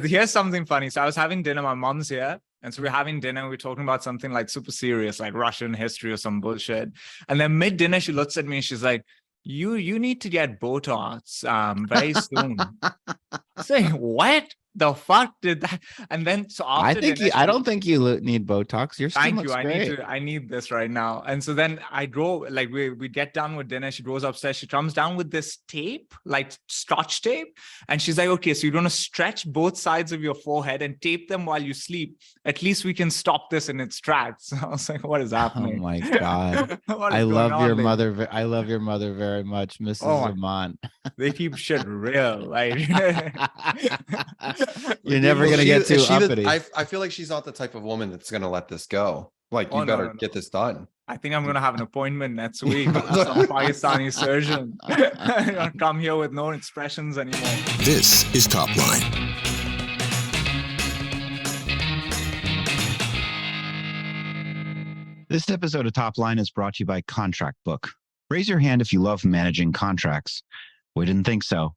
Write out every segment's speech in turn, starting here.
Here's something funny. So I was having dinner. My mom's here. And so we're having dinner. We're talking about something like super serious, like Russian history or some bullshit. And then mid-dinner, she looks at me and she's like, you need to get Botox very soon. I say, what the fuck did that? And then so after dinner, I don't think you need Botox. Your skin looks great. I need this right now. And so then I drove, like we get done with dinner. She goes upstairs. She comes down with this tape, like Scotch tape. And she's like, okay, so you're going to stretch both sides of your forehead and tape them while you sleep. At least we can stop this in its tracks. I was like, what is happening? Oh my God. I love your mother. I love your mother very much, Mrs. Zaman. They keep shit real. Like, you're never going to get too uppity. I feel like she's not the type of woman that's going to let this go. Like, you better get this done. I think I'm going to have an appointment next week with some Pakistani surgeon. I don't come here with no expressions anymore. This is Top Line. This episode of Top Line is brought to you by Contract Book. Raise your hand if you love managing contracts. We didn't think so.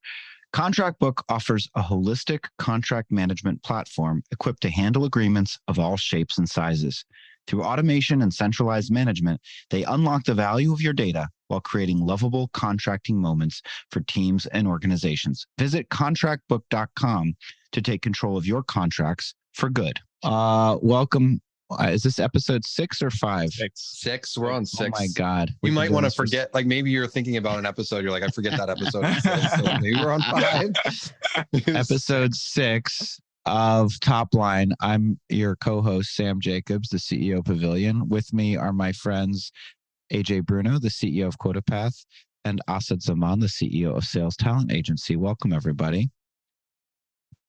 Contract Book offers a holistic contract management platform equipped to handle agreements of all shapes and sizes. Through automation and centralized management, they unlock the value of your data while creating lovable contracting moments for teams and organizations. Visit contractbook.com to take control of your contracts for good. Welcome. Is this episode 6 or 5? Six. We're on 6. Oh my God. You might want to forget, like maybe you're thinking about an episode. You're like, I forget that episode. So maybe we're on 5. Episode 6 of Top Line. I'm your co-host, Sam Jacobs, the CEO of Pavilion. With me are my friends, AJ Bruno, the CEO of QuotaPath, and Asad Zaman, the CEO of Sales Talent Agency. Welcome, everybody.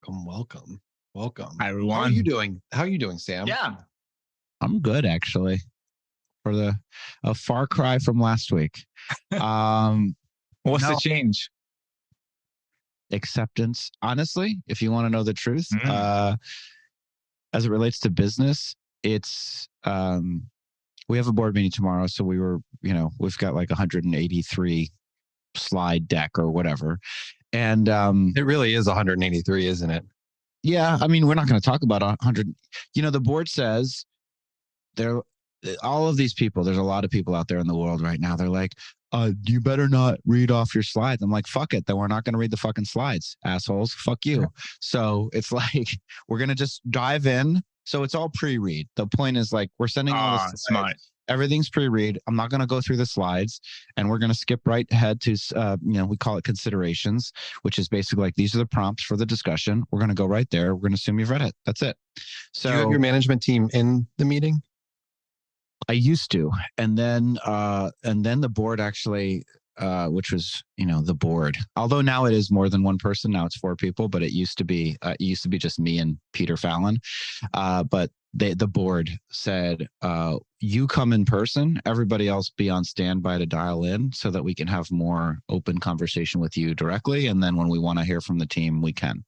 Welcome. Hi, everyone. How are you doing, Sam? Yeah. I'm good, actually, for a far cry from last week. What's the change? Acceptance. Honestly, if you want to know the truth, as it relates to business, it's we have a board meeting tomorrow. So we've got like 183 slide deck or whatever. And it really is 183, isn't it? Yeah. I mean, we're not going to talk about 100. The board says all of these people, there's a lot of people out there in the world right now. They're like, you better not read off your slides. I'm like, fuck it. Then we're not going to read the fucking slides, assholes. Fuck you. So it's like, we're going to just dive in. So it's all pre-read. The point is like, we're sending all this. Smart. Everything's pre-read. I'm not going to go through the slides, and we're going to skip right ahead to, we call it considerations, which is basically like, these are the prompts for the discussion. We're going to go right there. We're going to assume you've read it. That's it. So do you have your management team in the meeting? I used to, and then the board actually, which was, the board, although now it is more than one person. Now it's 4 people, but it used to be just me and Peter Fallon. But the board said, you come in person, everybody else be on standby to dial in so that we can have more open conversation with you directly. And then when we want to hear from the team, we can.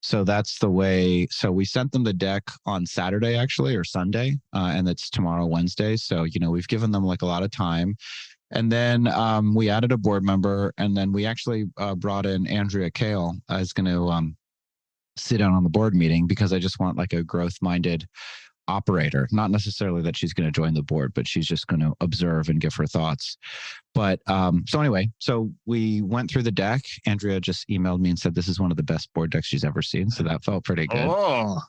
So that's the way. So we sent them the deck on Saturday, actually, or Sunday, and it's tomorrow, Wednesday. So, we've given them like a lot of time. And then we added a board member, and then we actually brought in Andrea Kale as going to sit down on the board meeting, because I just want like a growth-minded operator. Not necessarily that she's going to join the board, but she's just going to observe and give her thoughts. But so anyway, so we went through the deck. Andrea just emailed me and said this is one of the best board decks she's ever seen. So that felt pretty good. Oh,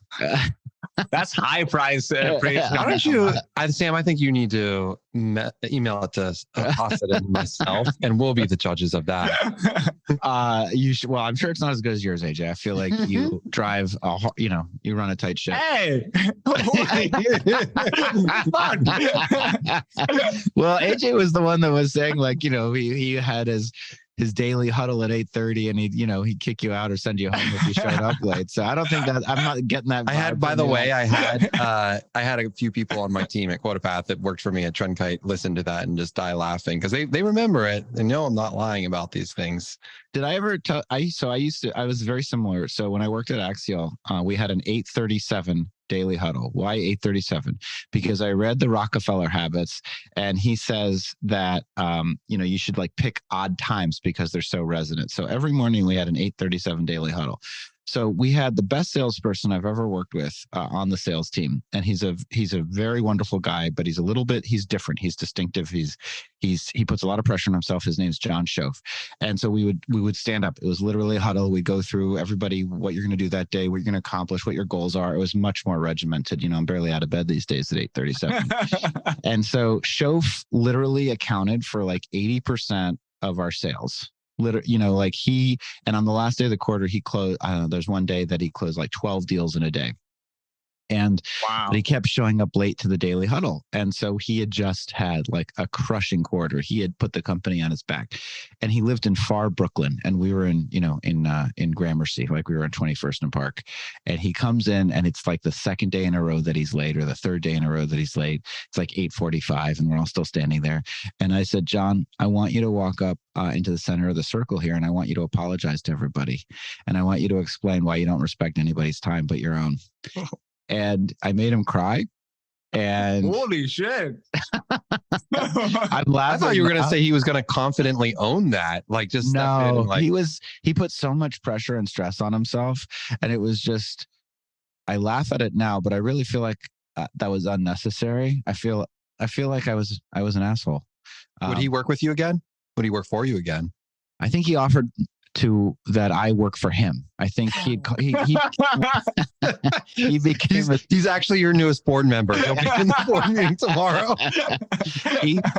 that's high price. Praise. Why don't you, Sam? I think you need to email it to Asad and myself, and we'll be the judges of that. You should. Well, I'm sure it's not as good as yours, AJ. I feel like you drive you run a tight ship. Hey. Well, AJ was the one that was saying, like, he had his daily huddle at 8:30, and he'd kick you out or send you home if you showed up late. So I don't think that, I'm not getting that. I had a few people on my team at QuotaPath that worked for me at Trendkite listen to that and just die laughing because they remember it and know I'm not lying about these things. Did I ever tell? I was very similar. So when I worked at Axial, we had an 8:37 daily huddle. Why 8:37? Because I read the Rockefeller Habits, and he says that you should like pick odd times because they're so resonant. So every morning we had an 8:37 daily huddle. So we had the best salesperson I've ever worked with on the sales team, and he's a very wonderful guy, but he's different. He's distinctive. He puts a lot of pressure on himself. His name's John Schoaf, and so we would stand up. It was literally a huddle. We'd go through everybody, what you're going to do that day, what you're going to accomplish, what your goals are. It was much more regimented. I'm barely out of bed these days at 8:37, and so Schoaf literally accounted for like 80% of our sales. Literally, and on the last day of the quarter, he closed, there's one day that he closed like 12 deals in a day. And wow. he kept showing up late to the daily huddle. And so he had just had like a crushing quarter. He had put the company on his back, and he lived in far Brooklyn. And we were in Gramercy, like we were on 21st and Park. And he comes in, and it's like the second day in a row that he's late, or the third day in a row that he's late. It's like 8:45, and we're all still standing there. And I said, John, I want you to walk up into the center of the circle here, and I want you to apologize to everybody. And I want you to explain why you don't respect anybody's time but your own. And I made him cry. And holy shit. I'm laughing. I thought you were going to say he was going to confidently own that. Like, just step in and like... he put so much pressure and stress on himself. And it was just, I laugh at it now, but I really feel like that was unnecessary. I feel like I was an asshole. Would he work with you again? Would he work for you again? I think he offered that I work for him. I think he became he's actually your newest board member. He'll be in the board meeting tomorrow.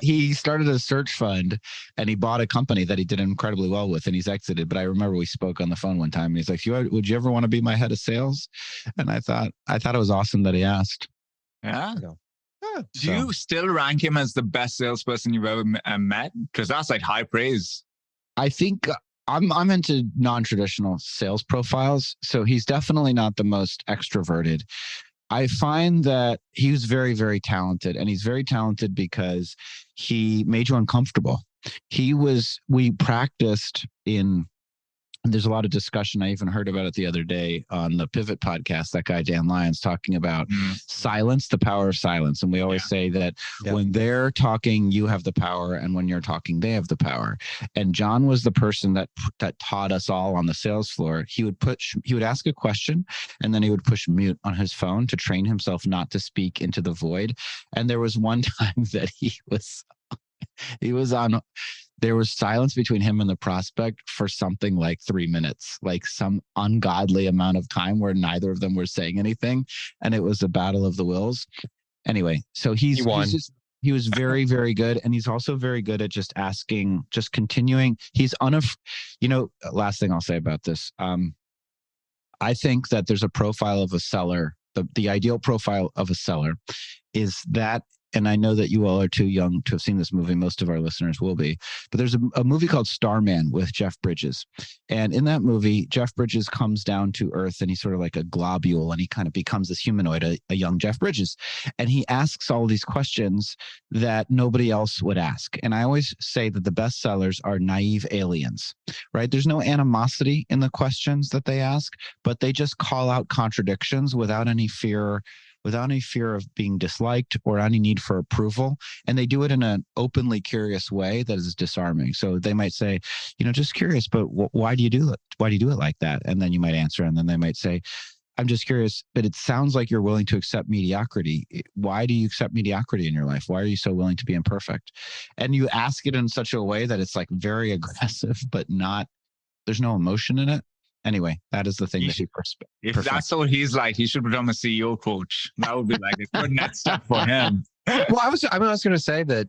He started a search fund, and he bought a company that he did incredibly well with, and he's exited. But I remember we spoke on the phone one time, and he's like, would you ever want to be my head of sales? And I thought it was awesome that he asked. Yeah. Do you still rank him as the best salesperson you've ever met? Because that's like high praise. I think I'm into non-traditional sales profiles, so he's definitely not the most extroverted. I find that he was very, very talented, and he's very talented because he made you uncomfortable. We practiced in, and there's a lot of discussion. I even heard about it the other day on the Pivot podcast, that guy, Dan Lyons, talking about silence, the power of silence. And we always say that when they're talking, you have the power. And when you're talking, they have the power. And John was the person that taught us all on the sales floor. He would ask a question, and then he would push mute on his phone to train himself not to speak into the void. And there was one time that he was on, there was silence between him and the prospect for something like 3 minutes, like some ungodly amount of time where neither of them were saying anything. And it was a battle of the wills. Anyway, so he was very, very good. And he's also very good at just asking, just continuing. He's last thing I'll say about this. I think that there's a profile of a seller. The ideal profile of a seller is that, and I know that you all are too young to have seen this movie. Most of our listeners will be. But there's a movie called Starman with Jeff Bridges. And in that movie, Jeff Bridges comes down to Earth, and he's sort of like a globule, and he kind of becomes this humanoid, a young Jeff Bridges. And he asks all these questions that nobody else would ask. And I always say that the best sellers are naive aliens, right? There's no animosity in the questions that they ask, but they just call out contradictions without any fear of being disliked or any need for approval. And they do it in an openly curious way that is disarming. So they might say, just curious, but why do you do it? Why do you do it like that? And then you might answer, and then they might say, I'm just curious, but it sounds like you're willing to accept mediocrity. Why do you accept mediocrity in your life? Why are you so willing to be imperfect? And you ask it in such a way that it's like very aggressive, but there's no emotion in it. Anyway, that is the thing that he if that's what he's like, he should become a CEO coach. That would be like a good next step for him. Well, I was going to say that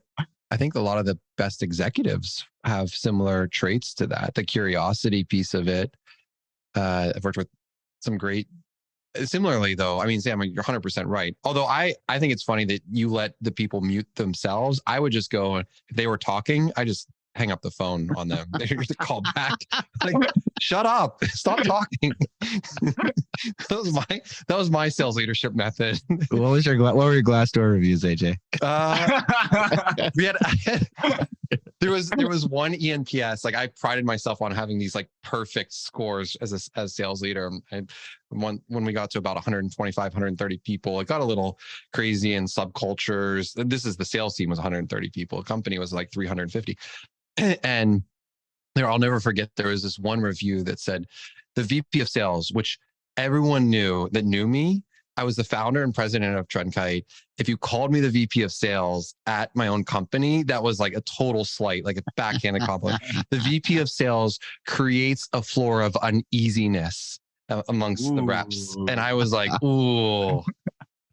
I think a lot of the best executives have similar traits to that. The curiosity piece of it. I've worked with some great. Similarly, though, I mean, Sam, you're 100% right. Although I think it's funny that you let the people mute themselves. I would just go, if they were talking, I just hang up the phone on them. They're going to call back. Like, shut up. Stop talking. That was my sales leadership method. What were your Glassdoor reviews, AJ? There was one ENPS. Like, I prided myself on having these like perfect scores as sales leader. When we got to about 125, 130 people, it got a little crazy in subcultures. The sales team was 130 people. The company was like 350. And I'll never forget, there was this one review that said, the VP of sales, which everyone knew that knew me. I was the founder and president of Trendkite. If you called me the VP of sales at my own company, that was like a total slight, like a backhanded compliment. The VP of sales creates a floor of uneasiness amongst the reps. And I was like, ooh,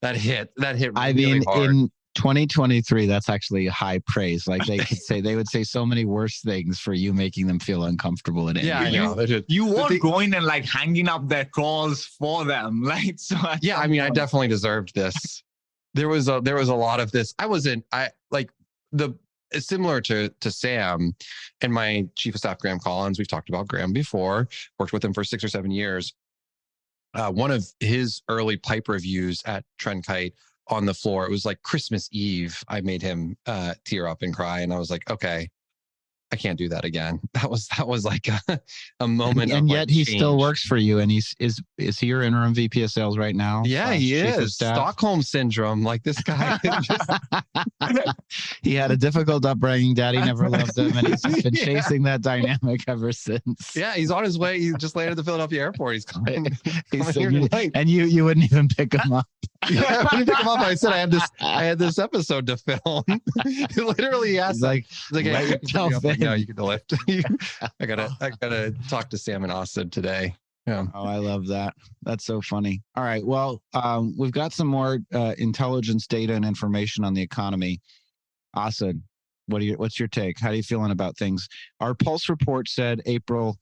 that hit really hard. In 2023, that's actually high praise. Like they would say so many worse things for you making them feel uncomfortable. Yeah, I know. You weren't going and like hanging up their calls for them. Like, so yeah, I mean, I definitely deserved this. There was a lot of this. Similar to Sam and my chief of staff, Graham Collins. We've talked about Graham before, worked with him for 6 or 7 years. One of his early pipe reviews at Trendkite on the floor, it was like Christmas Eve. I made him tear up and cry. And I was like, okay, I can't do that again. That was like a moment. And yet he still works for you. And is he your interim VP of sales right now? Yeah, he is. Stockholm syndrome. Like this guy. He had a difficult upbringing. Daddy never loved him. And he's just been chasing that dynamic ever since. Yeah, he's on his way. He just landed at the Philadelphia airport. He's coming here tonight. And you wouldn't even pick him up. Yeah, I wouldn't pick him up. I said I had this episode to film. He literally asked like hey, yeah, you can lift. I gotta talk to Sam and Asad today. Yeah. Oh, I love that. That's so funny. All right. Well, we've got some more intelligence data and information on the economy. Asad, what's your take? How are you feeling about things? Our Pulse report said April.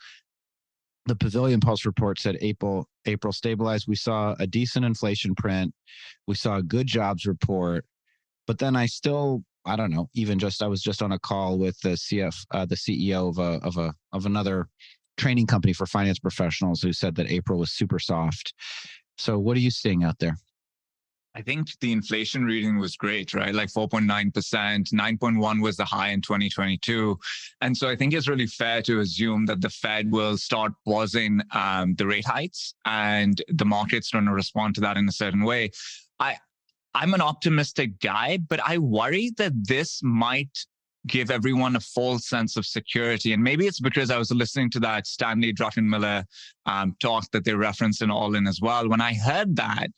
The Pavilion Pulse report said April stabilized. We saw a decent inflation print. We saw a good jobs report, but then I don't know. I was just on a call with the CEO of another training company for finance professionals who said that April was super soft. So what are you seeing out there? I think the inflation reading was great, right? Like 4.9%, 9.1 was the high in 2022. And so I think it's really fair to assume that the Fed will start pausing the rate hikes and the market's going to respond to that in a certain way. I'm an optimistic guy, but I worry that this might give everyone a false sense of security. And maybe it's because I was listening to that Stanley Druckenmiller talk that they referenced in All In as well. When I heard that,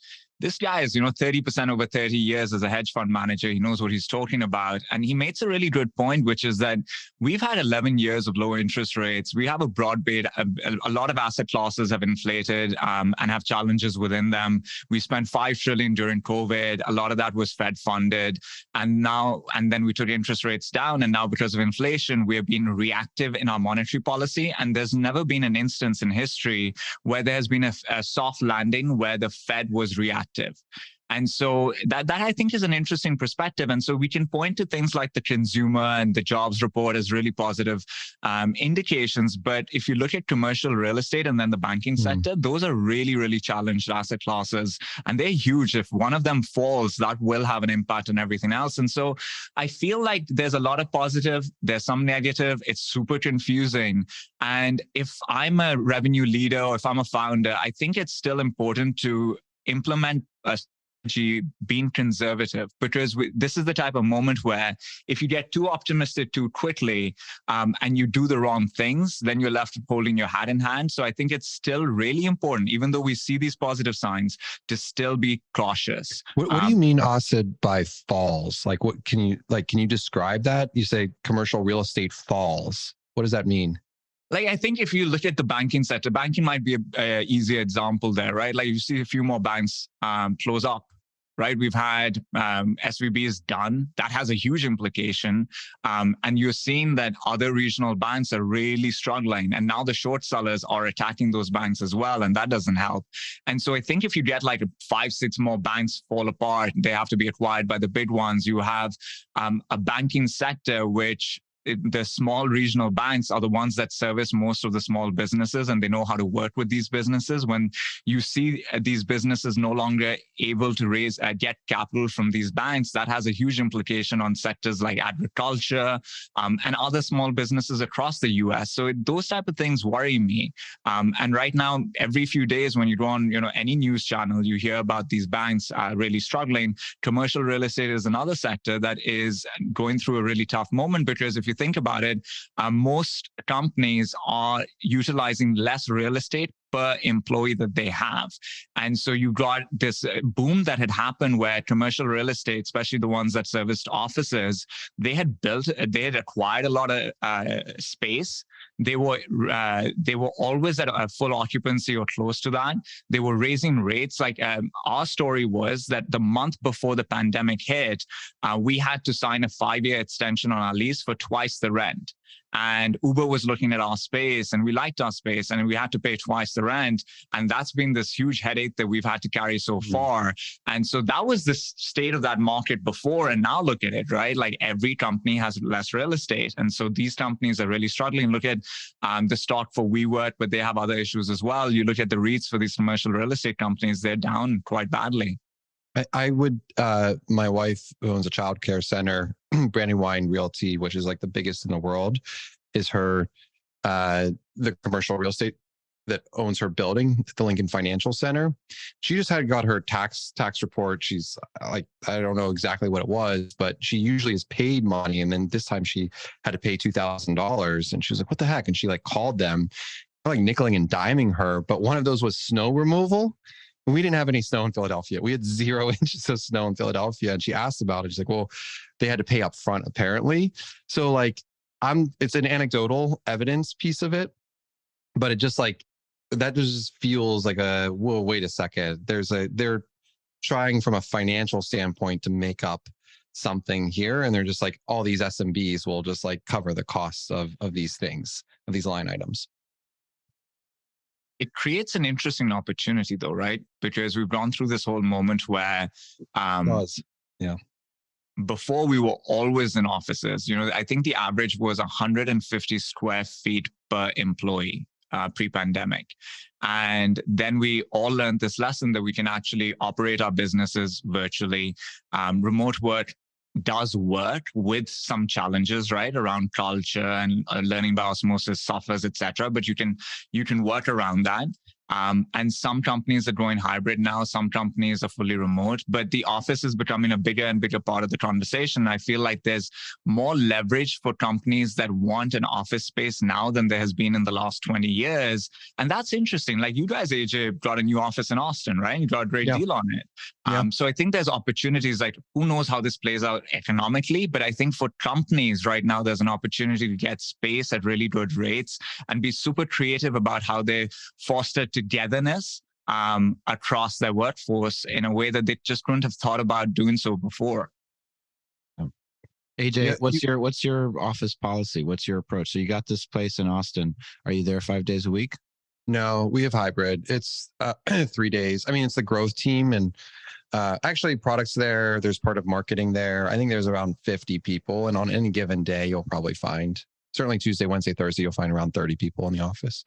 this guy is, 30% over 30 years as a hedge fund manager. He knows what he's talking about. And he makes a really good point, which is that we've had 11 years of low interest rates. We have a broad base. A lot of asset classes have inflated and have challenges within them. We spent $5 trillion during COVID. A lot of that was Fed funded. And then we took interest rates down. And now because of inflation, we have been reactive in our monetary policy. And there's never been an instance in history where there's been a soft landing where the Fed was reactive. And so that I think is an interesting perspective. And so we can point to things like the consumer and the jobs report as really positive indications. But if you look at commercial real estate and then the banking sector, those are really, really challenged asset classes. And they're huge. If one of them falls, that will have an impact on everything else. And so I feel like there's a lot of positive, there's some negative. It's super confusing. And if I'm a revenue leader or if I'm a founder, I think it's still important to implement a strategy being conservative, because this is the type of moment where if you get too optimistic too quickly and you do the wrong things, then you're left holding your hat in hand. So I think it's still really important, even though we see these positive signs, to still be cautious. What do you mean, Asad, by falls? Like, what can you describe that? You say commercial real estate falls. What does that mean? Like, I think if you look at the banking sector, banking might be an easier example there, right? Like you see a few more banks close up, right? We've had SVB is done. That has a huge implication. And you're seeing that other regional banks are really struggling. And now the short sellers are attacking those banks as well. And that doesn't help. And so I think if you get like 5-6 more banks fall apart, they have to be acquired by the big ones. You have a banking sector which the small regional banks are the ones that service most of the small businesses, and they know how to work with these businesses. When you see these businesses no longer able to get capital from these banks, that has a huge implication on sectors like agriculture and other small businesses across the US. So those type of things worry me. And right now, every few days when you go on, any news channel, you hear about these banks really struggling. Commercial real estate is another sector that is going through a really tough moment, because if you think about it, most companies are utilizing less real estate per employee that they have. And so you got this boom that had happened where commercial real estate, especially the ones that serviced offices, they had acquired a lot of space. They were always at a full occupancy or close to that. They were raising rates. Like our story was that the month before the pandemic hit, we had to sign a 5-year extension on our lease for twice the rent. And Uber was looking at our space and we liked our space and we had to pay twice the rent. And that's been this huge headache that we've had to carry so far. And so that was the state of that market before. And now look at it, right? Like every company has less real estate. And so these companies are really struggling. Look at the stock for WeWork, but they have other issues as well. You look at the REITs for these commercial real estate companies, they're down quite badly. I would, my wife who owns a childcare center, Brandywine Realty, which is like the biggest in the world, is her, the commercial real estate that owns her building, the Lincoln Financial Center. She just got her tax report. She's like, I don't know exactly what it was, but she usually has paid money. And then this time she had to pay $2,000 and she was like, what the heck? And she like called them, like nickeling and diming her. But one of those was snow removal. We didn't have any snow in Philadelphia. We had 0 inches of snow in Philadelphia. And she asked about it. She's like, well, they had to pay up front apparently. So like, it's an anecdotal evidence piece of it, but it just like, that just feels like whoa, wait a second. They're trying from a financial standpoint to make up something here. And they're just like, all these SMBs will just like cover the costs of these things, of these line items. It creates an interesting opportunity though, right? Because we've gone through this whole moment where before we were always in offices. I think the average was 150 square feet per employee pre-pandemic. And then we all learned this lesson that we can actually operate our businesses virtually. Remote work does work with some challenges, right, around culture and learning by osmosis, suffers, etc. But you can work around that. And some companies are going hybrid now. Some companies are fully remote, but the office is becoming a bigger and bigger part of the conversation. I feel like there's more leverage for companies that want an office space now than there has been in the last 20 years. And that's interesting. Like you guys, AJ, got a new office in Austin, right? You got a great deal on it. So I think there's opportunities, like who knows how this plays out economically, but I think for companies right now, there's an opportunity to get space at really good rates and be super creative about how they foster togetherness across their workforce in a way that they just couldn't have thought about doing so before. AJ, what's your office policy? What's your approach? So you got this place in Austin. Are you there 5 days a week? No, we have hybrid. It's 3 days. I mean, it's the growth team and actually products there. There's part of marketing there. I think there's around 50 people. And on any given day, you'll probably find, certainly Tuesday, Wednesday, Thursday, you'll find around 30 people in the office.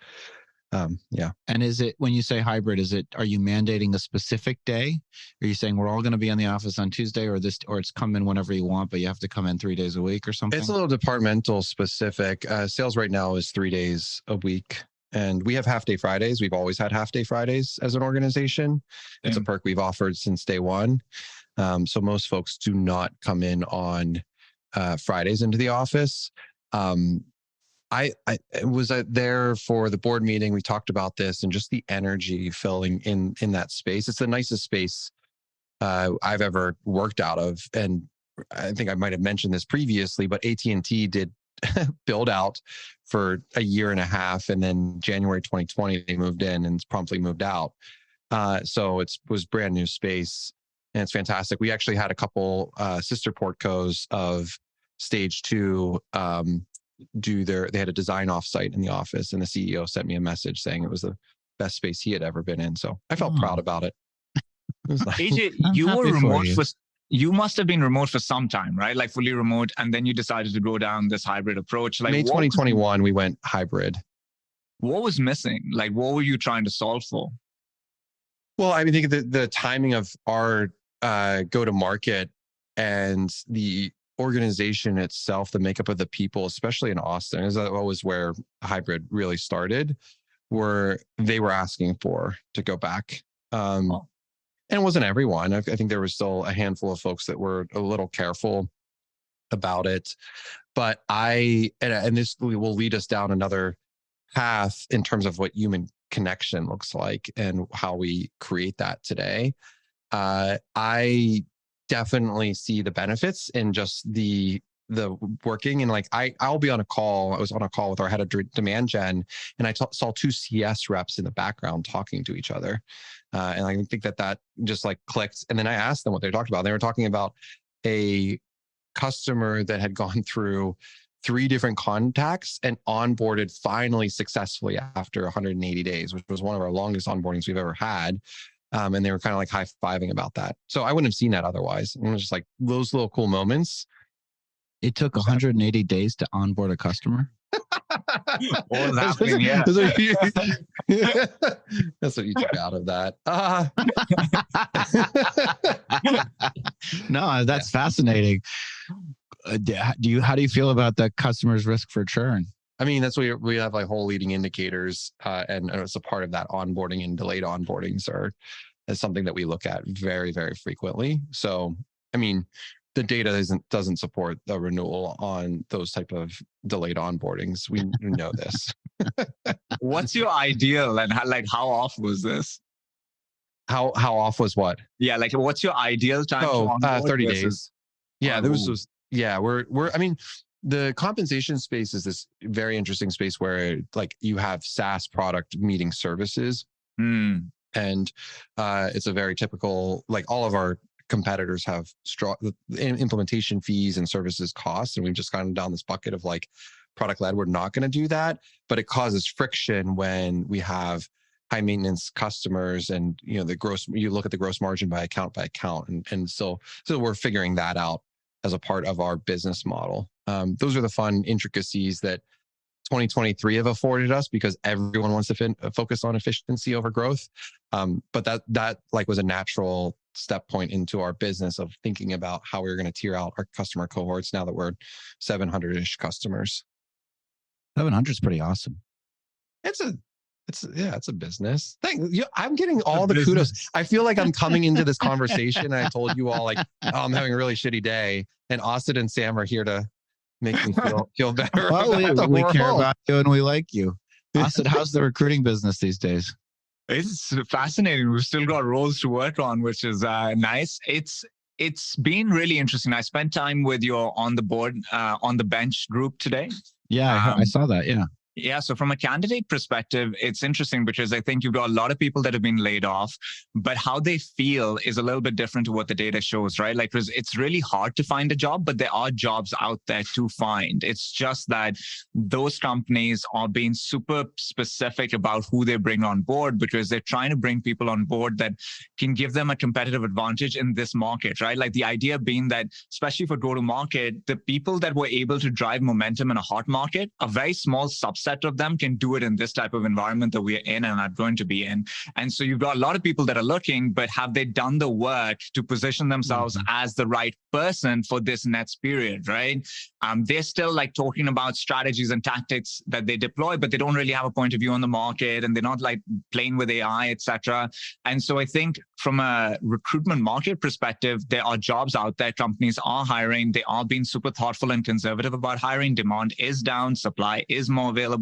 And is it, when you say hybrid, are you mandating a specific day? Are you saying we're all going to be in the office on Tuesday or it's come in whenever you want, but you have to come in 3 days a week or something? It's a little departmental specific. Sales right now is 3 days a week. And we have half-day Fridays. We've always had half-day Fridays as an organization. It's a perk we've offered since day one. So most folks do not come in on Fridays into the office. I was there for the board meeting. We talked about this and just the energy filling in that space. It's the nicest space I've ever worked out of. And I think I might have mentioned this previously, but AT&T did build out for a year and a half. And then January 2020, they moved in and promptly moved out. So it was brand new space and it's fantastic. We actually had a couple sister portcos of stage 2 they had a design offsite in the office and the CEO sent me a message saying it was the best space he had ever been in. So I felt proud about it. AJ, you were remote you must have been remote for some time, right? Like fully remote. And then you decided to go down this hybrid approach. Like May 2021, we went hybrid. What was missing? Like, what were you trying to solve for? Well, I think the timing of our go-to-market and the organization itself, the makeup of the people, especially in Austin, is always where hybrid really started, where they were asking for to go back. And it wasn't everyone. I think there was still a handful of folks that were a little careful about it. But and this will lead us down another path in terms of what human connection looks like and how we create that today. I definitely see the benefits in just the working, and like I'll be on a call. I was on a call with our head of demand gen, and I saw two CS reps in the background talking to each other, and I think that just like clicked. And then I asked them what they talked about. They were talking about a customer that had gone through 3 different contacts and onboarded finally successfully after 180 days, which was one of our longest onboardings we've ever had. And they were kind of like high-fiving about that. So I wouldn't have seen that otherwise. And it was just like those little cool moments. It took 180 days to onboard a customer. What was happening? Yeah. That's what you took out of that. No, that's fascinating. How do you feel about the customer's risk for churn? I mean, that's what we have like whole leading indicators, and it's a part of that onboarding, and delayed onboardings is something that we look at very, very frequently. So, I mean, the data doesn't support the renewal on those type of delayed onboardings. We know this. What's your ideal, and how off was this? How off was what? Yeah, like what's your ideal time? Oh, to onboard 30 versus- days. Yeah, there was yeah, I mean, the compensation space is this very interesting space where like you have SaaS product meeting services. And it's a very typical, like all of our competitors have strong implementation fees and services costs. And we've just gone down this bucket of like product led. We're not going to do that, but it causes friction when we have high maintenance customers, and you look at the gross margin by account. And so we're figuring that out as a part of our business model. Those are the fun intricacies that 2023 have afforded us, because everyone wants to focus on efficiency over growth. But that like was a natural step point into our business of thinking about how we were going to tier out our customer cohorts now that we're 700-ish customers. 700 is pretty awesome. It's a business thing. I'm getting all the kudos. I feel like I'm coming into this conversation and I told you all like, oh, I'm having a really shitty day, and Asad and Sam are here to make me feel better. Well, we care about you and we like you. Asad, how's the recruiting business these days? It's fascinating. We've still got roles to work on, which is nice. It's been really interesting. I spent time with your on the bench group today. Yeah, I saw that. Yeah. Yeah. So from a candidate perspective, it's interesting because I think you've got a lot of people that have been laid off, but how they feel is a little bit different to what the data shows, right? Like, it's really hard to find a job, but there are jobs out there to find. It's just that those companies are being super specific about who they bring on board, because they're trying to bring people on board that can give them a competitive advantage in this market, right? Like the idea being that, especially for go-to-market, the people that were able to drive momentum in a hot market, a very small subset of them can do it in this type of environment that we are in and are going to be in. And so you've got a lot of people that are looking, but have they done the work to position themselves as the right person for this next period, right? They're still like talking about strategies and tactics that they deploy, but they don't really have a point of view on the market, and they're not like playing with AI, etc. And so I think from a recruitment market perspective, there are jobs out there. Companies are hiring. They are being super thoughtful and conservative about hiring. Demand is down. Supply is more available.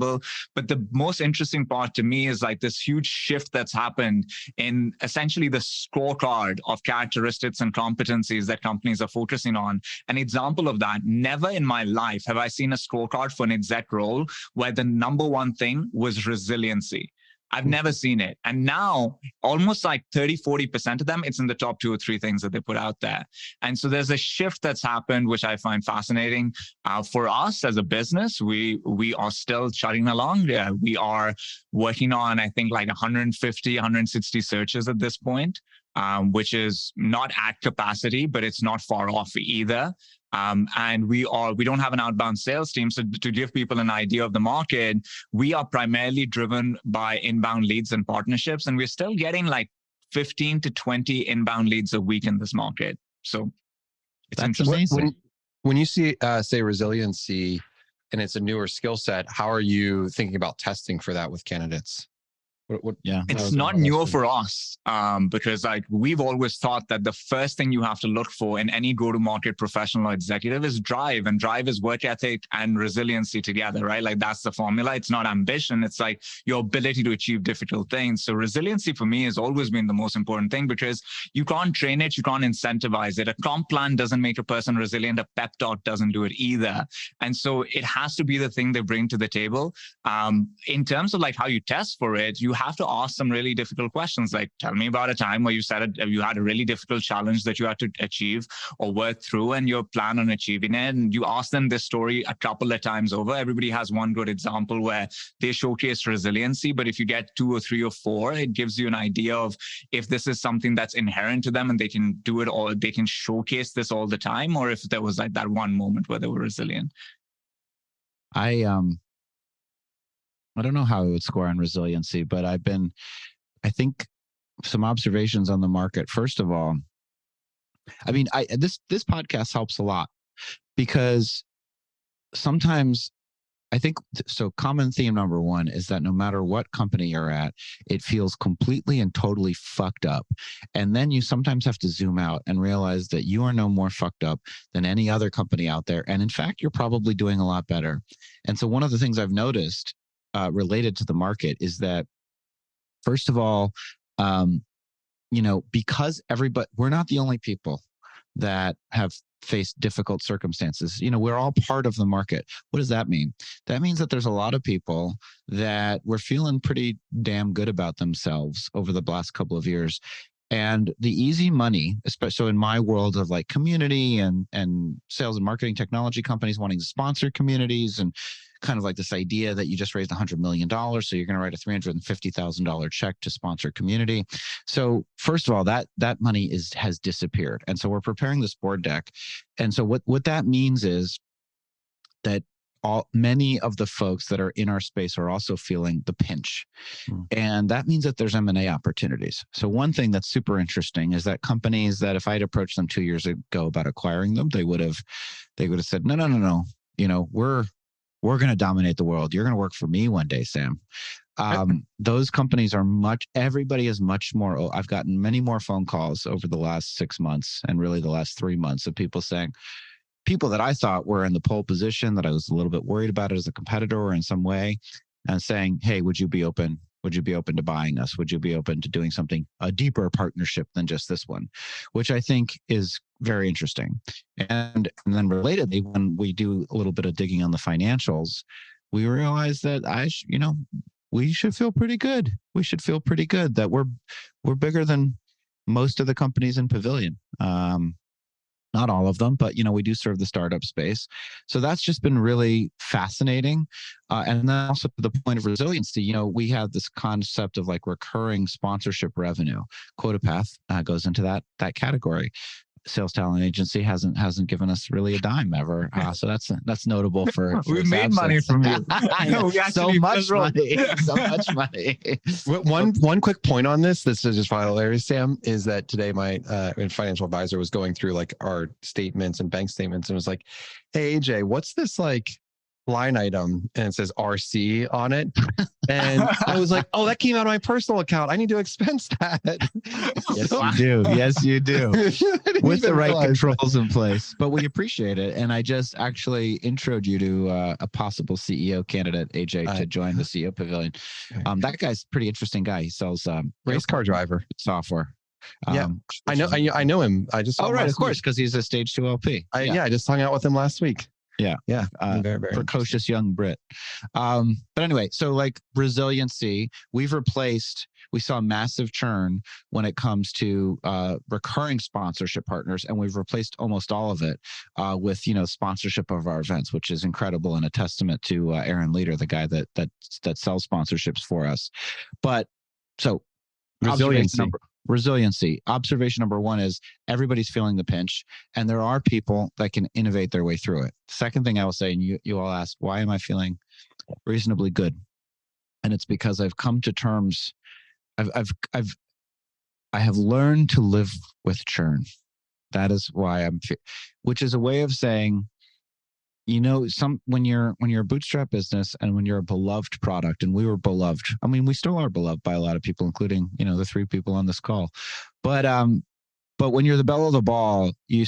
But the most interesting part to me is like this huge shift that's happened in essentially the scorecard of characteristics and competencies that companies are focusing on. An example of that, never in my life have I seen a scorecard for an exec role where the number one thing was resiliency. I've never seen it. And now almost like 30-40% of them, it's in the top 2 or 3 things that they put out there. And so there's a shift that's happened, which I find fascinating. For us as a business, we are still chugging along. We are working on, I think, like 150, 160 searches at this point, which is not at capacity, but it's not far off either. And we don't have an outbound sales team. So to give people an idea of the market, we are primarily driven by inbound leads and partnerships. And we're still getting like 15 to 20 inbound leads a week in this market. So it's That's interesting. amazing. When you say resiliency and it's a newer skill set, how are you thinking about testing for that with candidates? Yeah. It's not newer for us, because like we've always thought that the first thing you have to look for in any go-to-market professional or executive is drive, and drive is work ethic and resiliency together, right? Like that's the formula. It's not ambition. It's like your ability to achieve difficult things. So resiliency for me has always been the most important thing, because you can't train it, you can't incentivize it. A comp plan doesn't make a person resilient. A pep talk doesn't do it either. And so it has to be the thing they bring to the table. In terms of like how you test for it, you have to ask some really difficult questions. Like, tell me about a time where you had a really difficult challenge that you had to achieve or work through, and you plan on achieving it. And you ask them this story a couple of times over. Everybody has one good example where they showcase resiliency, but if you get 2 or 3 or 4, it gives you an idea of if this is something that's inherent to them and they can do it, or they can showcase this all the time, or if there was like that one moment where they were resilient. I don't know how I would score on resiliency, but I think some observations on the market. First of all, I mean, this podcast helps a lot, because sometimes I think so. Common theme number one is that no matter what company you're at, it feels completely and totally fucked up. And then you sometimes have to zoom out and realize that you are no more fucked up than any other company out there. And in fact, you're probably doing a lot better. And so one of the things I've noticed related to the market is that, first of all, because we're not the only people that have faced difficult circumstances. We're all part of the market. What does that mean? That means that there's a lot of people that were feeling pretty damn good about themselves over the last couple of years. And the easy money, especially so in my world of like community and sales and marketing technology companies wanting to sponsor communities, and kind of like this idea that you just raised $100 million, so you're going to write a $350,000 check to sponsor community. So first of all, that money has disappeared. And so we're preparing this board deck. And so what that means is that many of the folks that are in our space are also feeling the pinch. And that means that there's M&A opportunities. So one thing that's super interesting is that companies that if I'd approached them 2 years ago about acquiring them, they would have said, no. We're going to dominate the world. You're going to work for me one day, Sam. Those companies are everybody is much more. I've gotten many more phone calls over the last 6 months and really the last 3 months of people that I thought were in the pole position, that I was a little bit worried about it as a competitor or in some way, and saying, hey, would you be open to buying us? Would you be open to doing a deeper partnership than just this one? Which I think is very interesting. And then relatedly, when we do a little bit of digging on the financials, we realize that we should feel pretty good. We should feel pretty good that we're bigger than most of the companies in Pavilion. Not all of them, but we do serve the startup space. So that's just been really fascinating. And then also to the point of resiliency, we have this concept of like recurring sponsorship revenue. QuotaPath goes into that category. Sales talent agency hasn't given us really a dime ever. So that's notable for we made money from you. So much money. One quick point on this is just hilarious, Sam, is that today my financial advisor was going through like our statements and bank statements and was like, hey, AJ, what's this like line item? And it says RC on it. And I was like, oh, that came out of my personal account. I need to expense that. Yes, you do. With the right controls in place. But we appreciate it. And I just actually introed you to a possible CEO candidate, AJ, to join the CEO Pavilion. That guy's a pretty interesting guy. He sells race car driver software. I know him. I just right, of course, because he's a stage 2 LP. I just hung out with him last week. Yeah. Very, very precocious young Brit. But anyway, so like resiliency, we saw massive churn when it comes to recurring sponsorship partners, and we've replaced almost all of it with sponsorship of our events, which is incredible and a testament to Aaron Leader, the guy that sells sponsorships for us. But so resiliency. Observation number one is everybody's feeling the pinch, and there are people that can innovate their way through it. Second thing I will say, and you all asked, why am I feeling reasonably good? And it's because I've come to terms. I have learned to live with churn. That is why which is a way of saying, when you're a bootstrap business and when you're a beloved product, and we were beloved. I mean, we still are beloved by a lot of people, including, the 3 people on this call. But when you're the belle of the ball, you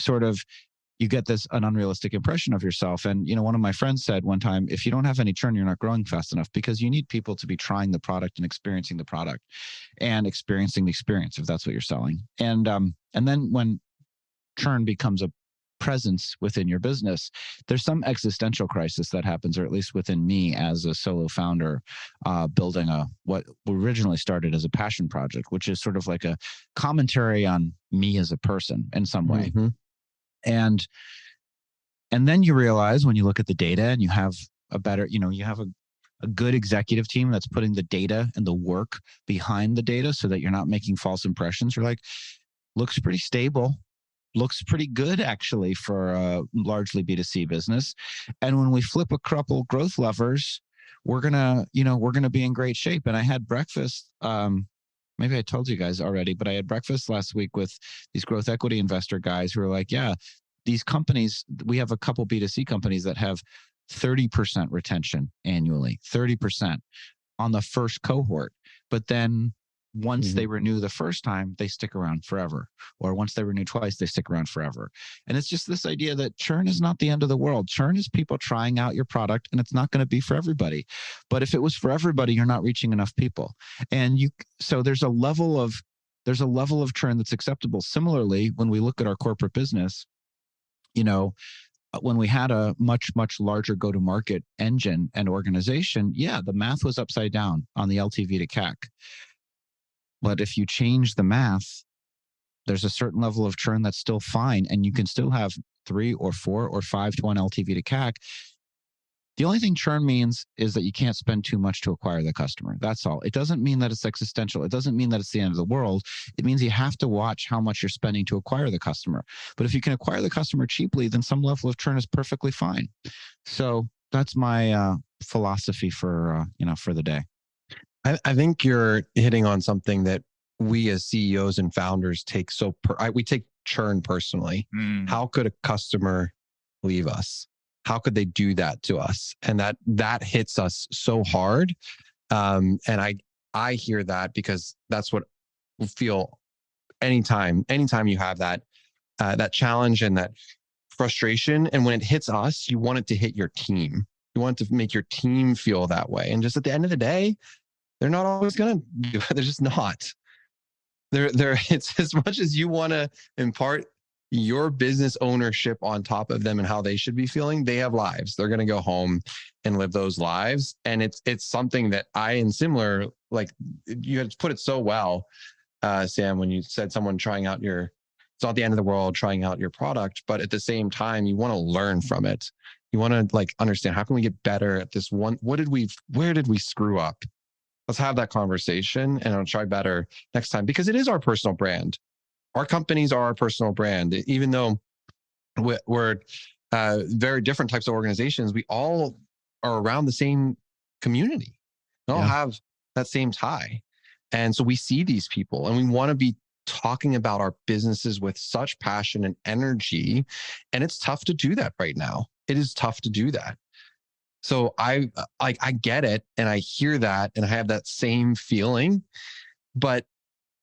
get an unrealistic impression of yourself. And, one of my friends said one time, if you don't have any churn, you're not growing fast enough, because you need people to be trying the product and experiencing the product and experiencing the experience, if that's what you're selling. And then when churn becomes a presence within your business, there's some existential crisis that happens, or at least within me as a solo founder, building what originally started as a passion project, which is sort of like a commentary on me as a person in some way. Mm-hmm. And then you realize, when you look at the data and you have you have a good executive team that's putting the data and the work behind the data so that you're not making false impressions. You're like, looks pretty stable. Looks pretty good, actually, for a largely B2C business. And when we flip a couple growth levers, we're gonna be in great shape. And I had breakfast. Maybe I told you guys already, but I had breakfast last week with these growth equity investor guys who are like, yeah, these companies, we have a couple B2C companies that have 30% retention annually, 30% on the first cohort. But then once they renew the first time, they stick around forever. Or once they renew twice, they stick around forever. And it's just this idea that churn is not the end of the world. Churn is people trying out your product, and it's not going to be for everybody. But if it was for everybody, you're not reaching enough people. And so there's a level of churn that's acceptable. Similarly, when we look at our corporate business, when we had a much, much larger go-to-market engine and organization, the math was upside down on the LTV to CAC. But if you change the math, there's a certain level of churn that's still fine, and you can still have 3 or 4 or 5 to 1 LTV to CAC. The only thing churn means is that you can't spend too much to acquire the customer. That's all. It doesn't mean that it's existential. It doesn't mean that it's the end of the world. It means you have to watch how much you're spending to acquire the customer. But if you can acquire the customer cheaply, then some level of churn is perfectly fine. So that's my philosophy for the day. I think you're hitting on something that we as CEOs and founders take we take churn personally. How could a customer leave us? How could they do that to us? And that hits us so hard. And I hear that, because that's what we feel anytime you have that challenge and that frustration. And when it hits us, you want it to hit your team. You want it to make your team feel that way. And just at the end of the day, they're not always going to do it. They're just not. It's as much as you want to impart your business ownership on top of them and how they should be feeling. They have lives. They're going to go home and live those lives. And it's something that similar, like you had put it so well, Sam, when you said someone trying out it's not the end of the world trying out your product, but at the same time, you want to learn from it. You want to understand, how can we get better at this one? Where did we screw up? Let's have that conversation, and I'll try better next time, because it is our personal brand. Our companies are our personal brand. Even though we're very different types of organizations, we all are around the same community. We all have that same tie. And so we see these people, and we want to be talking about our businesses with such passion and energy. And it's tough to do that right now. It is tough to do that. So I get it, and I hear that, and I have that same feeling, but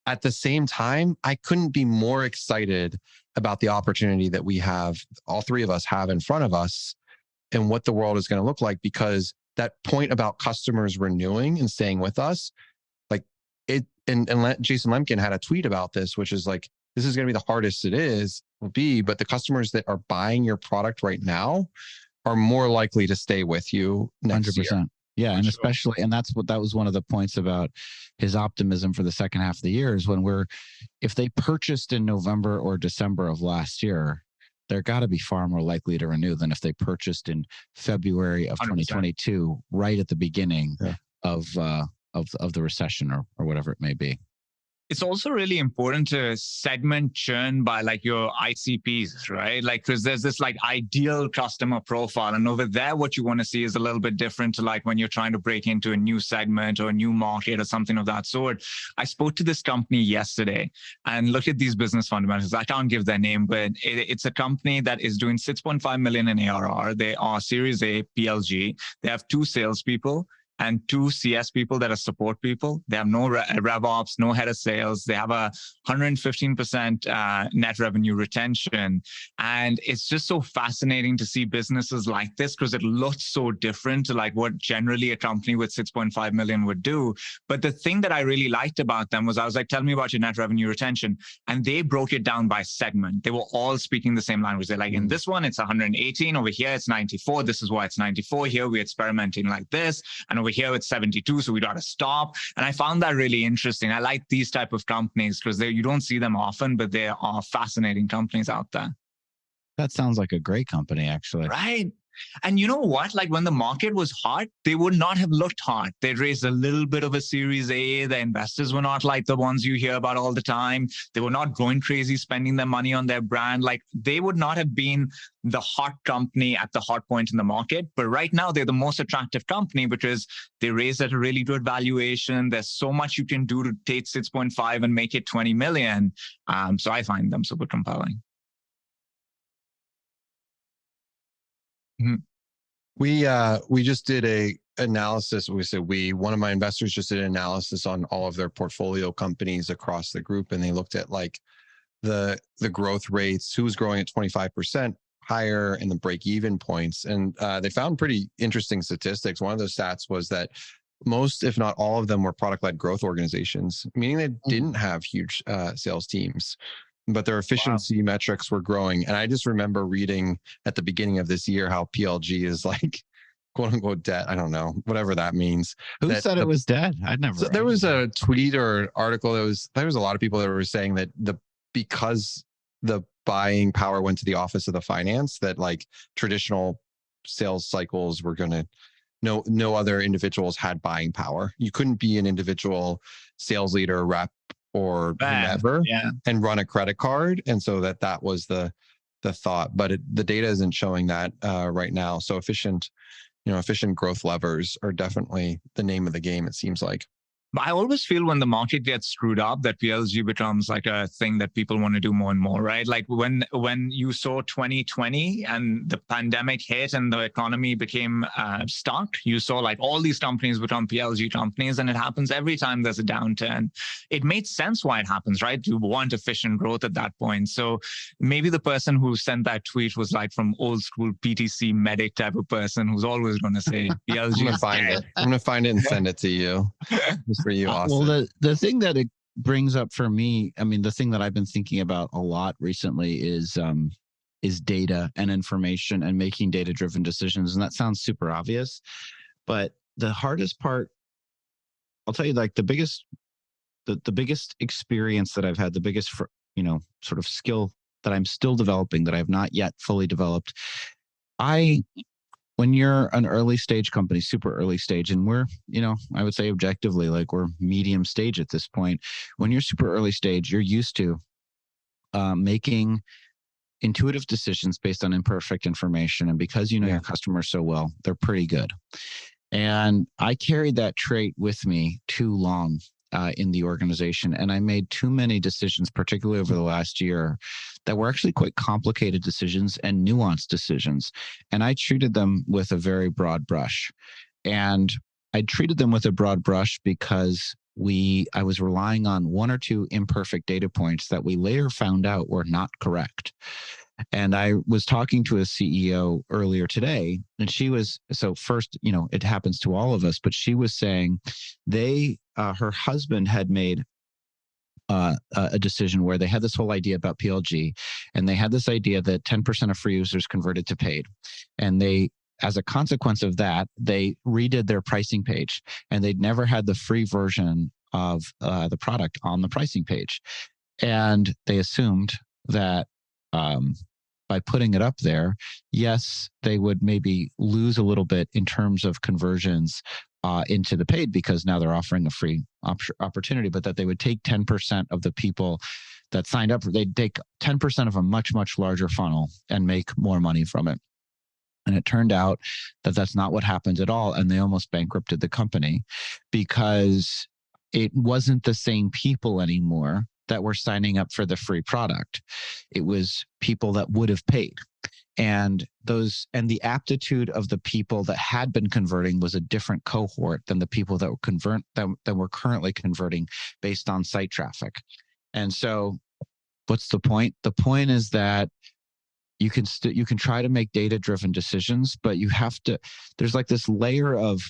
at the same time, I couldn't be more excited about the opportunity that we have, all 3 of us have in front of us, and what the world is going to look like. Because that point about customers renewing and staying with us, and Jason Lemkin had a tweet about this, which is like, this is going to be the hardest will be, but the customers that are buying your product right now are more likely to stay with you next 100%. Year. Yeah. And especially, and that was one of the points about his optimism for the second half of the year, is if they purchased in November or December of last year, they're got to be far more likely to renew than if they purchased in February of 2022, right at the beginning of the recession or whatever it may be. It's also really important to segment churn by like your ICPs, right? Like, because there's this like ideal customer profile. And over there, what you want to see is a little bit different to like when you're trying to break into a new segment or a new market or something of that sort. I spoke to this company yesterday and looked at these business fundamentals. I can't give their name, but it's a company that is doing 6.5 million in ARR. They are Series A PLG. They have 2 salespeople and 2 CS people that are support people. They have no rev ops, no head of sales. They have a 115% net revenue retention. And it's just so fascinating to see businesses like this because it looks so different to like what generally a company with 6.5 million would do. But the thing that I really liked about them was I was like, tell me about your net revenue retention. And they broke it down by segment. They were all speaking the same language. They're like, in this one, it's 118. Over here, it's 94. This is why it's 94. Here, we're experimenting like this. And over here it's 72, so we got to stop. And I found that really interesting. I like these type of companies because you don't see them often, but there are fascinating companies out there. That sounds like a great company, actually. Right. And you know what? Like when the market was hot, they would not have looked hot. They raised a little bit of a Series A. The investors were not like the ones you hear about all the time. They were not going crazy, spending their money on their brand. Like they would not have been the hot company at the hot point in the market. But right now, they're the most attractive company because they raised at a really good valuation. There's so much you can do to take 6.5 and make it 20 million. So I find them super compelling. We just did a analysis. One of my investors just did an analysis on all of their portfolio companies across the group, and they looked at like the growth rates, who was growing at 25% higher, and the break-even points. And they found pretty interesting statistics. One of those stats was that most, if not all of them, were product-led growth organizations, meaning they didn't have huge sales teams, but their efficiency metrics were growing. And I just remember reading at the beginning of this year how PLG is like, quote unquote, debt. I don't know, whatever that means. Who said it was dead? I'd never. So there was a tweet or article there was a lot of people that were saying that because the buying power went to the office of the finance, that like traditional sales cycles were going to, no other individuals had buying power. You couldn't be an individual sales leader, rep, or whomever and run a credit card. And so that was the thought, but the data isn't showing that right now. So efficient growth levers are definitely the name of the game, it seems like. But I always feel when the market gets screwed up, that PLG becomes like a thing that people want to do more and more, right? Like when you saw 2020 and the pandemic hit and the economy became stuck, you saw like all these companies become PLG companies, and it happens every time there's a downturn. It made sense why it happens, right? You want efficient growth at that point. So maybe the person who sent that tweet was like from old school PTC medic type of person who's always going to say PLG. I'm going to find it and send it to you. For you, Austin. Well, the thing that it brings up for me, I mean, the thing that I've been thinking about a lot recently is data and information and making data-driven decisions. And that sounds super obvious, but the hardest part, I'll tell you, like the biggest experience that I've had, the biggest, sort of skill that I'm still developing that I have not yet fully developed. When you're an early stage company, super early stage, and we're, I would say objectively, like we're medium stage at this point. When you're super early stage, you're used to making intuitive decisions based on imperfect information. And because you know your customers so well, they're pretty good. And I carried that trait with me too long in the organization. And I made too many decisions, particularly over the last year, that were actually quite complicated decisions and nuanced decisions. And I treated them with a very broad brush. And I treated them with a broad brush because I was relying on 1 or 2 imperfect data points that we later found out were not correct. And I was talking to a CEO earlier today, and she was, so first, it happens to all of us, but she was saying her husband had made a decision where they had this whole idea about PLG, and they had this idea that 10% of free users converted to paid. And as a consequence of that, they redid their pricing page, and they'd never had the free version of the product on the pricing page. And they assumed that by putting it up there, yes, they would maybe lose a little bit in terms of conversions into the paid because now they're offering a free opportunity, but that they would take 10% of the people that signed up. They'd take 10% of a much, much larger funnel and make more money from it. And it turned out that that's not what happened at all. And they almost bankrupted the company because it wasn't the same people anymore that were signing up for the free product. It was people that would have paid. And the aptitude of the people that had been converting was a different cohort than the people that were currently converting based on site traffic. And so what's the point? The point is that you can try to make data-driven decisions, but there's like this layer of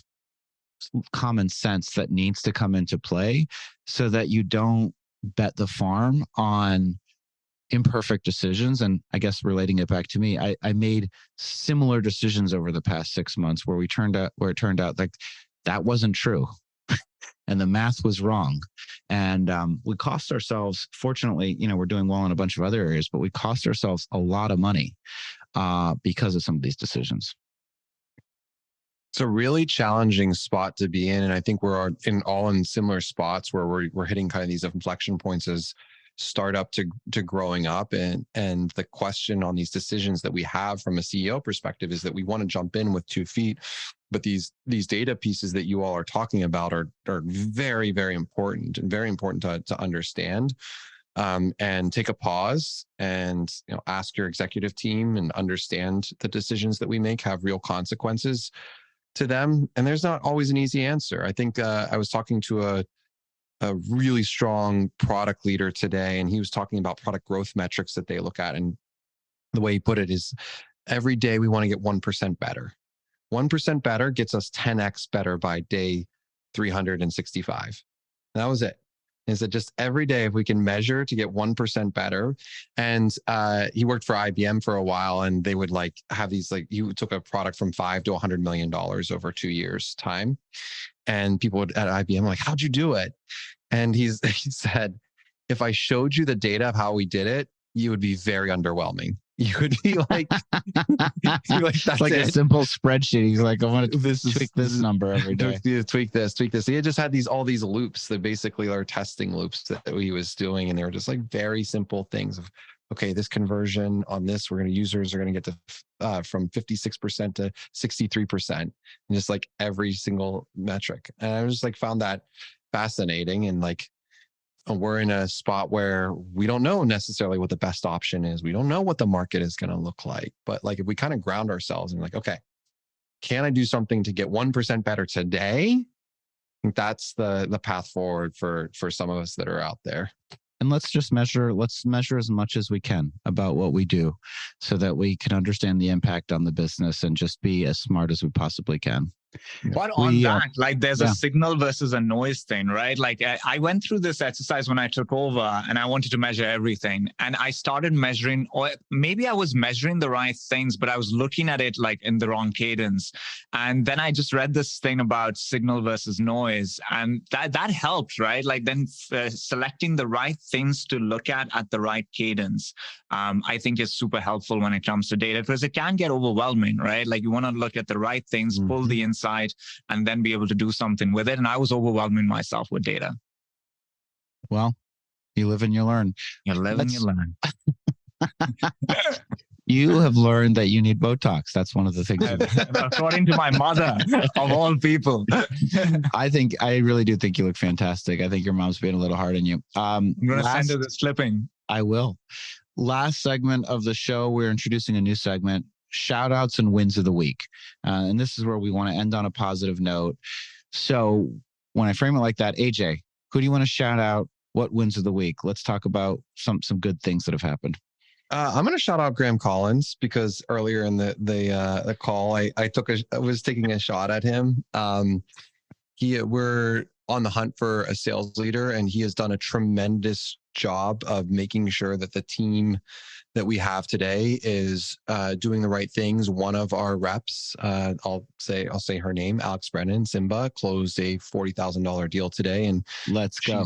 common sense that needs to come into play so that you don't bet the farm on imperfect decisions. And I guess relating it back to me, I made similar decisions over the past 6 months where it turned out like that wasn't true. And the math was wrong. And we cost ourselves, fortunately, we're doing well in a bunch of other areas, but we cost ourselves a lot of money because of some of these decisions. It's a really challenging spot to be in. And I think we're all in similar spots where we're hitting kind of these inflection points as startup to growing up. And the question on these decisions that we have from a CEO perspective is that we want to jump in with 2 feet. But these data pieces that you all are talking about are very, very important and very important to understand. And take a pause and ask your executive team and understand the decisions that we make have real consequences to them. And there's not always an easy answer. I think I was talking to a really strong product leader today, and he was talking about product growth metrics that they look at. And the way he put it is every day we want to get 1% better. 1% better gets us 10x better by day 365. And that was it. Is that just every day, if we can measure to get 1% better. And he worked for IBM for a while, and they would have these, you took a product from $5 to $100 million over 2 years time. And people at IBM were like, how'd you do it? And he said, if I showed you the data of how we did it, you would be very underwhelming. You would be like, that's like it. A simple spreadsheet. He's like, I want to tweak this number every day. Tweak this. He had just had all these loops that basically are testing loops that he was doing. And they were just like very simple things of, okay, this conversion on this, users are going to get to from 56% to 63%. And just like every single metric. And I just found that fascinating. And we're in a spot where we don't know necessarily what the best option is. We don't know what the market is going to look like. But if we kind of ground ourselves and okay, can I do something to get 1% better today? I think that's the path forward for some of us that are out there. And let's measure as much as we can about what we do so that we can understand the impact on the business and just be as smart as we possibly can. But on that, there's a signal versus a noise thing, right? I went through this exercise when I took over and I wanted to measure everything. And I started measuring, or maybe I was measuring the right things, but I was looking at it in the wrong cadence. And then I just read this thing about signal versus noise. And that helped, right? Selecting the right things to look at the right cadence, I think is super helpful when it comes to data, because it can get overwhelming, right? You want to look at the right things, pull the insight, and then be able to do something with it. And I was overwhelming myself with data. Well, you live and you learn. You live and you learn. You have learned that you need Botox. That's one of the things. According to my mother, of all people. I really do think you look fantastic. I think your mom's being a little hard on you. I'm going to send her this clipping. I will. Last segment of the show, we're introducing a new segment, shout outs and wins of the week. And this is where we want to end on a positive note. So when I frame it like that, AJ, who do you want to shout out? What wins of the week? Let's talk about some good things that have happened. I'm going to shout out Graham Collins because earlier in the call, I was taking a shot at him. We're on the hunt for a sales leader, and he has done a tremendous job of making sure that the team that we have today is doing the right things. One of our reps, I'll say her name, Alex Brennan, Simba, closed a $40,000 deal today, and let's go.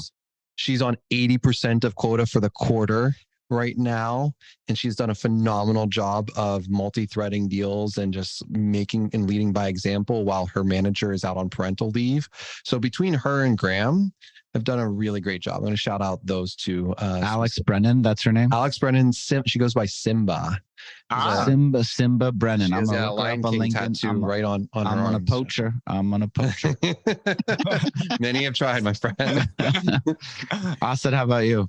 She's on 80% of quota for the quarter. right now, and she's done a phenomenal job of multi-threading deals and just making and leading by example while her manager is out on parental leave. So between her and Graham, have done a really great job. I'm going to shout out those two. Alex Brennan, that's her name. Alex Brennan. She goes by Simba. Simba Brennan. She I'm has gonna a look her Lion up on King LinkedIn. tattoo right on her I'm gonna arm, poach her. I'm gonna poach her. Many have tried, my friend. Asad, how about you?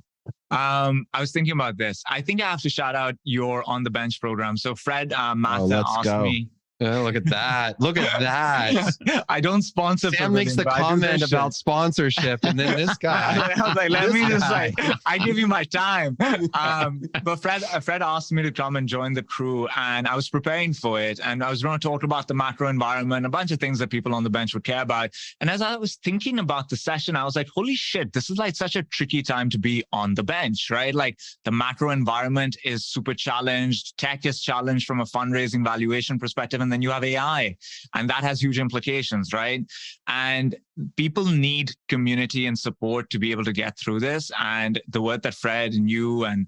I was thinking about this. I think I have to shout out your On the Bench program. So Fred Matha let's asked go. me. Oh, look at that. Look at that. I don't sponsor. Sam makes the comment about sponsorship, and then this guy. I was like, let me just like, I give you my time. But Fred asked me to come and join the crew, and I was preparing for it, and I was going to talk about the macro environment, a bunch of things that people on the bench would care about. And as I was thinking about the session, I was like, holy shit, this is like such a tricky time to be on the bench, right? Like the macro environment is super challenged. Tech is challenged from a fundraising valuation perspective. And then you have AI, and that has huge implications, right? And people need community and support to be able to get through this. And the work that Fred and you and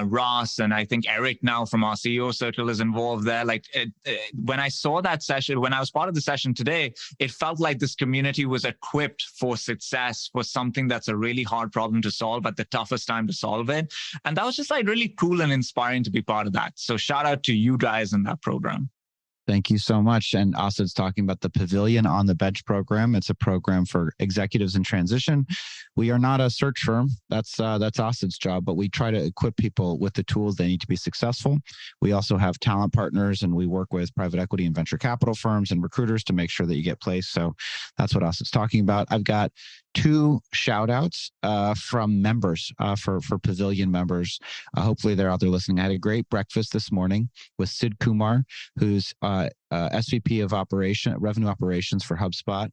Ross and I think Eric now from our CEO circle is involved there. Like when I saw that session, when I was part of the session today, it felt like this community was equipped for success, for something that's a really hard problem to solve at the toughest time to solve it. And that was just like really cool and inspiring to be part of that. So shout out to you guys in that program. Thank you so much. And Asad's talking about the Pavilion on the Bench program. It's a program for executives in transition. We are not a search firm. That's Asad's job, but we try to equip people with the tools they need to be successful. We also have talent partners, and we work with private equity and venture capital firms and recruiters to make sure that you get placed. So that's what Asad's talking about. I've got 2 shout outs from members for Pavilion members. Hopefully they're out there listening. I had a great breakfast this morning with Sid Kumar, who's SVP of revenue operations for HubSpot.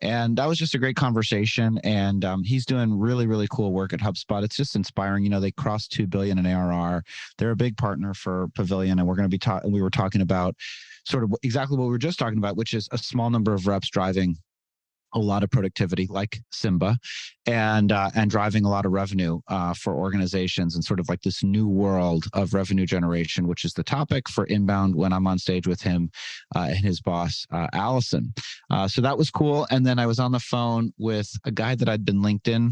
And that was just a great conversation. And he's doing really, really cool work at HubSpot. It's just inspiring. You know, they crossed 2 billion in ARR. They're a big partner for Pavilion. And we're going to be we were talking about sort of exactly what we were just talking about, which is a small number of reps driving a lot of productivity like Simba and driving a lot of revenue for organizations, and sort of like this new world of revenue generation, which is the topic for Inbound when I'm on stage with him and his boss, Allison. So that was cool. And then I was on the phone with a guy that I'd been LinkedIn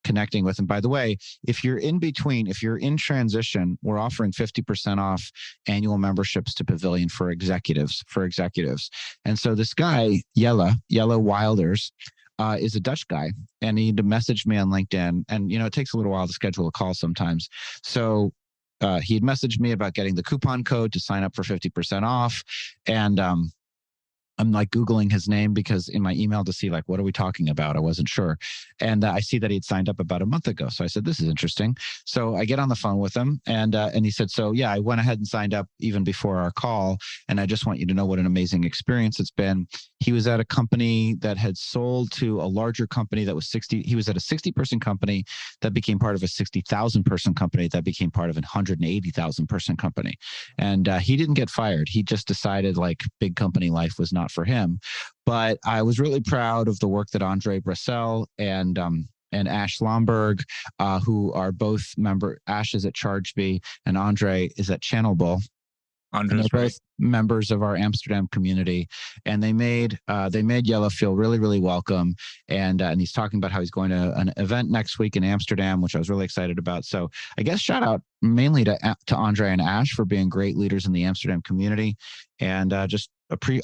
connecting with. And by the way, if you're in transition, we're offering 50% off annual memberships to Pavilion for executives. And so this guy, Jelle Wilders, is a Dutch guy, and he messaged me on LinkedIn. And, you know, it takes a little while to schedule a call sometimes. So he had messaged me about getting the coupon code to sign up for 50% off. And I'm like Googling his name because in my email to see like, what are we talking about? I wasn't sure. And I see that he'd signed up about a month ago. So I said, this is interesting. So I get on the phone with him, and he said, so yeah, I went ahead and signed up even before our call. And I just want you to know what an amazing experience it's been. He was at a company that had sold to a larger company that was he was at a 60-person company that became part of a 60,000 person company that became part of a 180,000 person company. And he didn't get fired. He just decided like big company life was not for him. But I was really proud of the work that Andre Brassel and Ash Lomberg, who are both Ash is at ChargeBee and Andre is at Channelbull. And they're both members of our Amsterdam community, and they made Jelle feel really, really welcome. And he's talking about how he's going to an event next week in Amsterdam, which I was really excited about. So I guess shout out mainly to Andre and Ash for being great leaders in the Amsterdam community, and just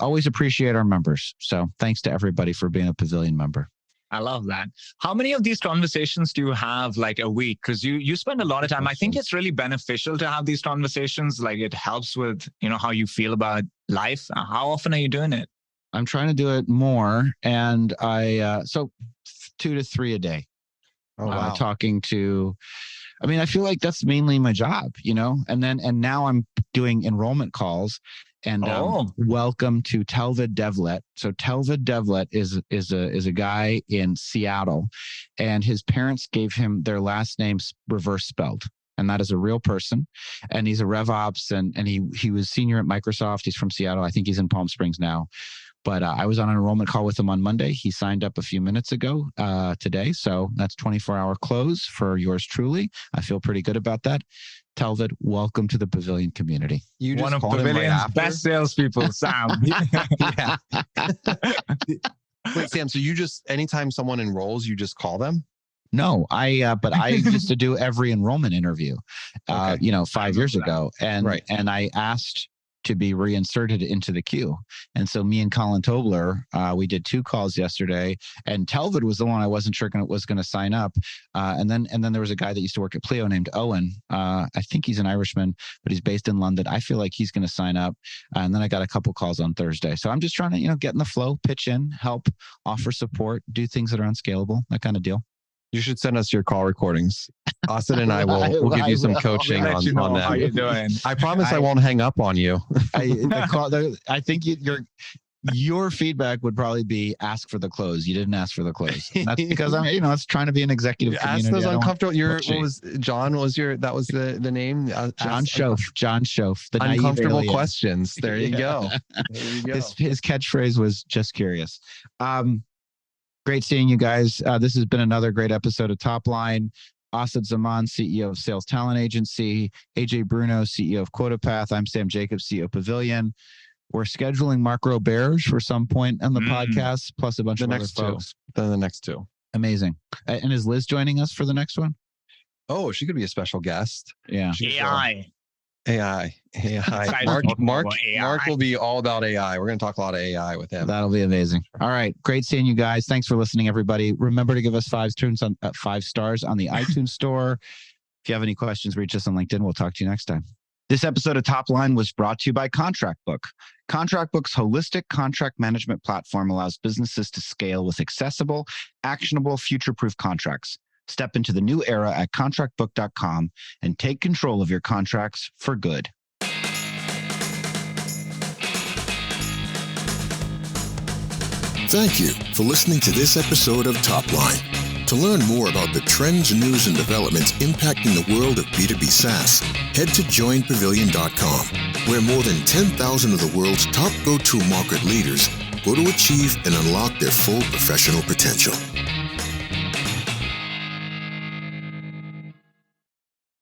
always appreciate our members. So thanks to everybody for being a Pavilion member. I love that. How many of these conversations do you have like a week? Because you spend a lot of time. I think it's really beneficial to have these conversations. Like it helps with, you know, how you feel about life. How often are you doing it? I'm trying to do it more. And so 2 to 3 a day. Oh, wow. Talking to, I mean, I feel like that's mainly my job, you know, and now I'm doing enrollment calls. And welcome to Telvid Devlet. So Telvid Devlet is a guy in Seattle, and his parents gave him their last names reverse spelled. And that is a real person. And he's a RevOps, and he was senior at Microsoft. He's from Seattle. I think he's in Palm Springs now. But I was on an enrollment call with him on Monday. He signed up a few minutes ago today. So that's 24-hour close for yours truly. I feel pretty good about that. Telvid, welcome to the Pavilion community. You just One of called him right Pavilion's after? best salespeople, Sam. Yeah. Wait, Sam, so you just, anytime someone enrolls, you just call them? No, but I used to do every enrollment interview, Okay. 5 years ago. And, Right. and I asked to be reinserted into the queue. And so me and Colin Tobler, we did 2 calls yesterday, and Telvid was the one I wasn't sure was going to sign up. And then there was a guy that used to work at Pleo named Owen. I think he's an Irishman, but he's based in London. I feel like he's going to sign up. And then I got a couple calls on Thursday. So I'm just trying to, get in the flow, pitch in, help, offer support, do things that are unscalable, that kind of deal. You should send us your call recordings. Austin and I will give you some coaching Let you know on how them. you're doing. I promise I won't hang up on you. I think your feedback would probably be ask for the close. You didn't ask for the close. That's because I'm, it's trying to be an executive Ask community. those uncomfortable. That was the name? John Schoaf. The naive uncomfortable alien. questions. There you go. There you go. His catchphrase was just curious. Great seeing you guys. This has been another great episode of Top Line. Asad Zaman, CEO of Sales Talent Agency. AJ Bruno, CEO of QuotaPath. I'm Sam Jacobs, CEO of Pavilion. We're scheduling Mark Roberge for some point on the podcast, plus a bunch of other folks. Then the next 2. Amazing. And is Liz joining us for the next one? Oh, she could be a special guest. Yeah. AI. Mark will be all about AI. We're going to talk a lot of AI with him. That'll be amazing. All right. Great seeing you guys. Thanks for listening, everybody. Remember to give us 5 stars on the iTunes store. If you have any questions, reach us on LinkedIn. We'll talk to you next time. This episode of Top Line was brought to you by Contract Book. Contract Book's holistic contract management platform allows businesses to scale with accessible, actionable, future-proof contracts. Step into the new era at contractbook.com and take control of your contracts for good. Thank you for listening to this episode of Top Line. To learn more about the trends, news, and developments impacting the world of B2B SaaS, head to joinpavilion.com, where more than 10,000 of the world's top go-to market leaders go to achieve and unlock their full professional potential.